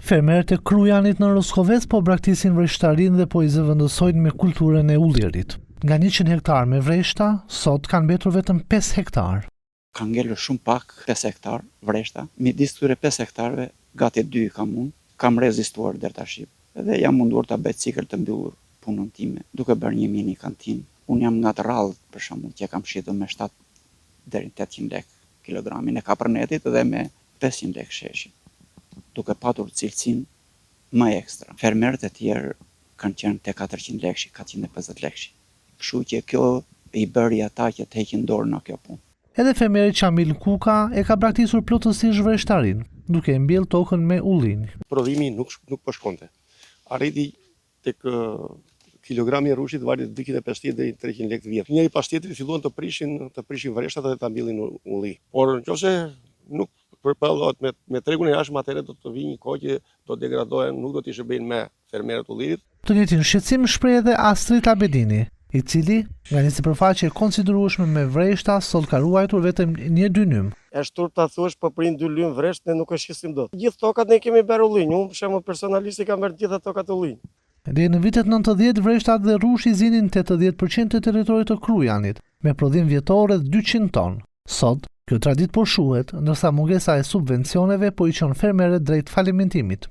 Fermerët e Krujanit në Roskovec po braktisin vreshtarin dhe po i zëvendësojnë me kulturën e ullirit. Nga 100 hektar me vreshta, sot kanë mbetur vetëm 5 hektar. Ka ngelur shumë pak 5 hektar vreshta, midis këtyre 5 hektarëve gati 2 kam rezistuar deri tash. Edhe jam munduar ta bëj cikël të mbyllur punën time, duke bërë një mini kantinë. Unë jam nga të rrallë, për shembull, që kam shitur me 7 deri 800 lekë kilogramin e kaprnetit dhe me 500 lekë sheshin, duke patur cilësinë më ekstra. Fermerët e tjerë kanë qenë te 400 lekësh, 450 lekësh. Kështu që kjo i bëri ata që të heqin dorë në kjo punë. Edhe fermeri Qamil Kuka e ka braktisur plotësisht vreshtarin, duke mbjell tokën me ullin. Prodhimi nuk po shkonte. Arriti tek kilogrami i rrushit vali 250 deri 300 lekë vjet. Njëri pas tjetrit filluan të prishin vreshtat dhe ta mbillin ulli. Por nëse nuk përballohet me tregun e jashtëm, atëherë do të vijë një kohë që do degradohen, nuk do të shërbejnë me fermerët ullirit. Të njëjtin shqetësim shpreh edhe Astrid Abedini, i cili nga një sipërfaqe e konsiderueshme me vreshta sot ka ruajtur vetëm një dynym. Është turp ta thuash po prin 2 lymë vresht, ne nuk e shisim dot. Gjithë tokat ne kemi bërë ullinj, unë për shembull personalisht i kam bërë gjitha tokat ullinj. Deri në vitet 90 vreshtat dhe rrushi zinin 80% të territorit të Krujanit, me prodhim vjetor rreth 200 ton. Sot, kjo traditë po shuhet, ndërsa mungesa e subvencioneve po i çon fermerët drejt falimentimit.